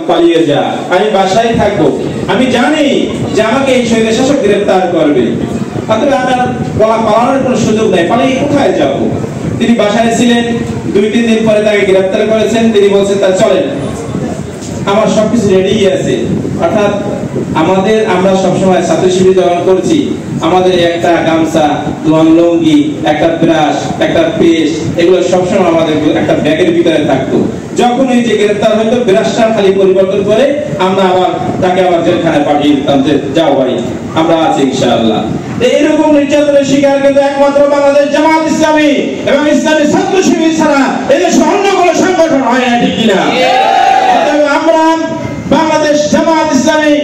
পালিয়ে যা, আমি বাসায় থাকবো, আমি জানি যে আমাকে এই স্বৈর শাসক গ্রেফতার করবে, অতএব আমার পালানোর কোনো সুযোগ নাই, পালিয়ে কোথায় যাব? তিনি বাসায় ছিলেন, 2-3 দিন পরে তাকে গ্রেফতার করেছেন। তিনি বলছেন তা চলেন, আমার সবকিছু রেডি আছে। অর্থাৎ আমরা সবসময় ছাত্র শিবির যখন করছি, আমাদের একটা গামছা, লুঙ্গি, একটা ব্রাশ, একটা পেস্ট, এগুলো সবসময় আমাদের একটা ব্যাগের ভিতরে থাকতো। যখন এই যে গ্রেফতার হইতো, ব্রাশটা খালি পরিবর্তন করে আমরা তাকে আবার জেলখানায় পাঠিয়ে দিতাম যে যাও ভাই, আমরা আছি ইনশাআল্লাহ। এইরকম নির্যাতনের শিকার কিন্তু একমাত্র বাংলাদেশ জামাত ইসলামী এবং ইসলামী ছাত্র শিবির ছাড়া এদেশে অন্য কোনো সংগঠন হয় না, ঠিক কিনা? আমরা বাংলাদেশ জামাত ইসলামী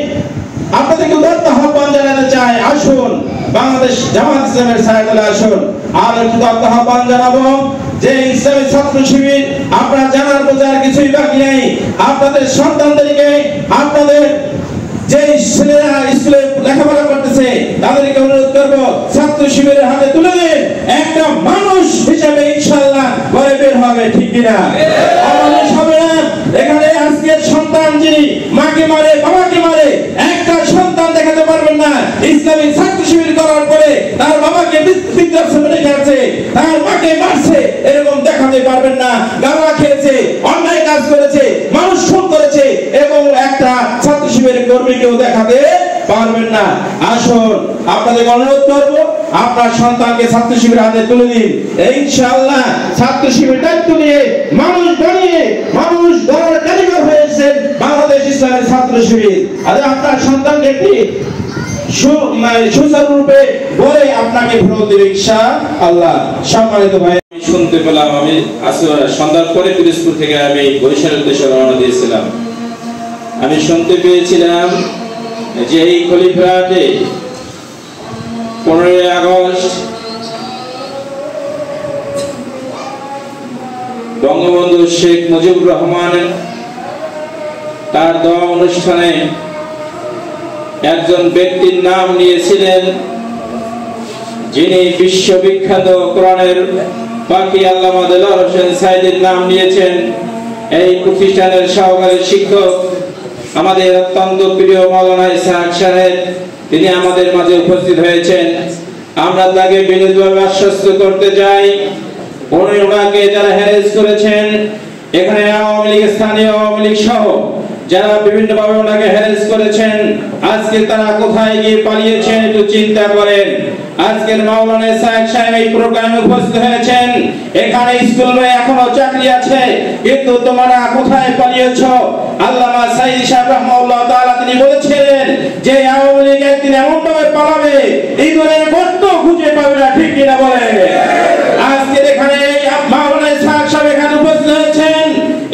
আপনাদেরকে উদাত্ত আহ্বান জানাতে চাই, আসুন বাংলাদেশ জামাত ইসলামের ছায়াতলে আসুন। আর একটু উদাত্ত আহ্বান জানাবো যে ইসলামী ছাত্র শিবির আপনারা জানার বোঝার কিছুই বাকি নেই। আপনাদের সন্তানদেরকে, আপনাদের যে ছেলেরা স্কুলে লেখাপড়া করতেছে, তাদেরকে অনুরোধ করবো ছাত্র শিবিরের হাতে তুলে দিন, একটা মানুষ হিসেবে ইনশাআল্লাহ ঘরে বের হবে, ঠিক কিনা? অমানুষ হবে না। এখানে আজকের সন্তান যিনি মাকে মারে, বাবাকে মারে, একটা সন্তান দেখাতে পারবেন না ইসলামী ছাত্র শিবির করার পরে তার বাবাকে বৃদ্ধাশ্রমে রেখে আছে, তার মাকে মারছে, এরকম দেখাতে পারবেন না। গাঁজা খেয়েছে, অন্যায় কাজ করেছে, মানুষ খুন করেছে, এবং একটা ছাত্র শিবিরের কর্মীকেও দেখাতে পারবেন না। আসুন আপনাদের অনুরোধ করবো, আপনার সন্তানকে ছাত্র শিবির হাতে তুলে দিন। ইনশাআল্লাহ ছাত্র শিবির দায়িত্ব নিয়ে মানুষ বানিয়ে মানুষ গড়ার কারিগর হয়েছেন বাংলাদেশ ইসলামী ছাত্র শিবির। আর আপনার সন্তানকে একটি সুচারুরূপে বলে আপনাকে ফেরত দেবে ইনশাআল্লাহ। সম্মানিত ভাই, আমি শুনতে পেলাম, আমি সন্ধ্যার পরে পিরোজপুর থেকে আমি বরিশালের উদ্দেশ্যে রওনা দিয়েছিলাম। আমি শুনতে পেয়েছিলাম যে এই খলিফাতে 15 আগস্ট বঙ্গবন্ধু শেখ মুজিবুর রহমান তার দোয়া অনুষ্ঠানে একজন ব্যক্তির নাম নিয়েছিলেন, যিনি বিশ্ববিখ্যাত কোরআনের পাখি আল্লামা দেলোয়ার হোসেন সাইদির নাম নিয়েছেন। এই প্রতিষ্ঠানের সহকারী শিক্ষক আমাদের অত্যন্ত প্রিয় মাওলানা ইসহাক সাহেব, তিনি আমাদের মাঝে উপস্থিত হয়েছেন। আমরা তাকে বিনীতভাবে আশ্বস্ত করতে চাই, ওনাকে যারা হ্যারেস করেছেন, এখানে আওয়ামী লীগ, স্থানীয় আওয়ামী লীগ সহ যারা বিভিন্নভাবে ওনাকে হ্যারেস করেছেন, আজকে তারা কোথায় গিয়ে পালিয়েছেন একটু চিন্তা করেন। আজকের মাওলানা ইসহাক সাহেব এই প্রোগ্রামে উপস্থিত হয়েছেন। এখানে স্কুলে এখনো চাকরি আছে, কিন্তু তোমরা কোথায় পালিয়েছো? আল্লামা সাইদি সাহেব রাহমাহুল্লাহ তাআলা তিনি বলেছিলেন যে আওয়ামী লীগ একদিন এমন ভাবে পালাবে এই ধরনের গর্ত খুঁজে পাবে না, ঠিক কিনা বলেন? আজকে এখানে মাওলানা ইসহাক সাহেব এখানে উপস্থিত হয়েছেন,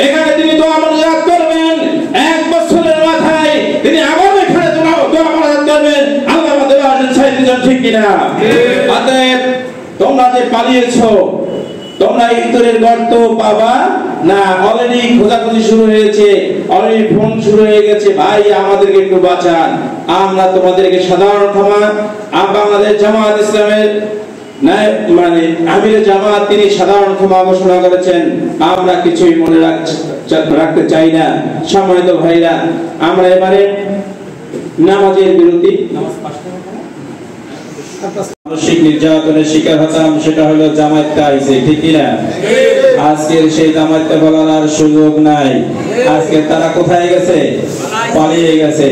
এখানে তিনি দোয়া মুনাজাত করবেন। 1 বছরের মাথায় তিনি আবার এখানে দোয়া মুনাজাত করবেন আল্লামা দেলোয়ার হোসেন সাইদির জন্য, ঠিক কিনা? অতএব তোমরা যে পালিয়েছো, তোমরা ইন্দুরের গর্ত পাবা না। অলরেডি খোঁজাখুঁজি শুরু হয়েছে, অলরেডি ফোন শুরু হয়ে গেছে, ভাই আমাদেরকে একটু বাঁচান। আমরা তোমাদেরকে সাধারণ ক্ষমা, বাংলাদেশ জামাত ইসলামের মানে আমিরে জামাত তিনি সাধারণ ক্ষমা ঘোষণা করেছেন। আমরা কিছুই মনে রাখতে চাই না। সম্মানিত ভাইরা, আমরা এবারে নামাজের বিরতি, মানসিক নির্যাতনের শিকার হতাম, সেটা হলো জামায়াতটা আইছে, ঠিক না? আজকের সেই জামায়াতটা বলার আর সুযোগ নাই। আজকে তারা কোথায় গেছে? পালিয়ে গেছে।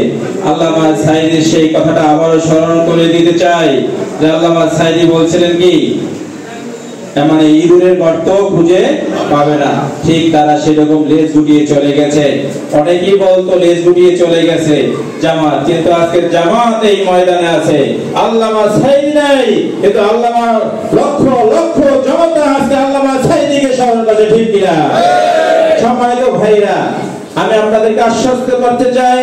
আল্লামা সাইদি সেই কথাটা আবারও স্মরণ করে দিতে চাই যে আল্লামা সাইদি বলছিলেন কি, মানে ইঁদুরের গর্ত খুঁজে পাবে না, ঠিক তারা সেরকম লেজ গুটিয়ে চলে গেছে। অনেকেই বলতো লেজ গুটিয়ে চলে গেছে জামাত, কিন্তু আজকের জামাত এই ময়দানে আছে, আল্লামা সাইদি নাই, কিন্তু আল্লামা লক্ষ লক্ষ জনতা আজকে আল্লামা সাইদিকে স্মরণ করে, ঠিক কিনা? সম্মানিত ভাইরা, আমি আপনাদেরকে আশ্বস্ত করতে চাই,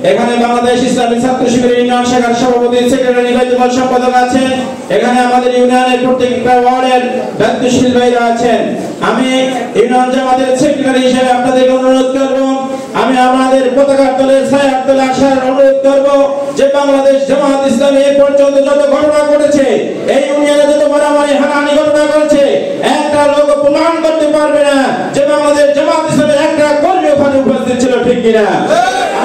এখানে বাংলাদেশ ইসলামী ছাত্র শিবিরের ইউনিয়ন শাখার সভাপতি, সেক্রেটারি, নির্বাহী সম্পাদক আছেন। এখানে আমাদের ইউনিয়নের প্রত্যেকটা ওয়ার্ডের দায়িত্বশীল ভাইরা আছেন। আমি ইউনিয়ন জামাতের সেক্রেটারি হিসেবে আপনাদেরকে অনুরোধ করব, আমি আমাদের পতাকা তলে ছায়ার তলে আসার অনুরোধ করব যে বাংলাদেশ জামাত ইসলামী এ পর্যন্ত যত ঘটনা ঘটেছে, এই ইউনিয়নে যত মারামারি হানাহানি ঘটনা ঘটেছে, একটা লোক প্রমাণ করতে পারবে না যে বাংলাদেশ জামাত ইসলামের একটা কর্মী ওখানে উপস্থিত ছিল। ঠিক কিনা?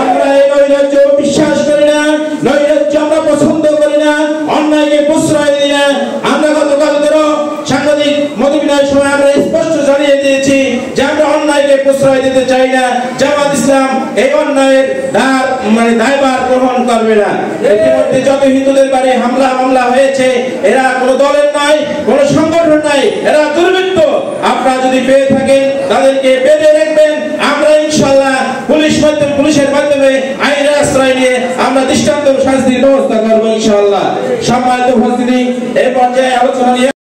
আমরা এই নৈরাজ্য বিশ্বাস করি না, নৈরাজ্য আমরা পছন্দ করি না, অন্যায়কে প্রশ্রয় দিই না। আমরা গতকাল সাংবাদিক মতবিনিময়ের সময় আমরা স্পষ্ট জানিয়ে দিয়েছি যে আমরা অন্যায়কে প্রশ্রয় দিতে চাই না। জামাত ইসলাম এই অন্যায়ের দায়ভার গ্রহণ করবে না। ইতিমধ্যে যত হিন্দুদের বাড়ি হামলা হয়েছে, এরা কোনো দলের নয়, কোনো সংগঠন নয়, এরা দুর্বৃত্ত। আপনারা যদি পেয়ে থাকেন তাদেরকে বেঁধে রাখবেন। আমরা ইনশাআল্লাহ পুলিশের মাধ্যমে আইনের আশ্রয় নিয়ে আমরা দৃষ্টান্ত শাস্তির ব্যবস্থা করবো ইনশাআল্লাহ। সম্মানিত উপস্থিতি, এই পর্যায়ে আলোচনা নিয়ে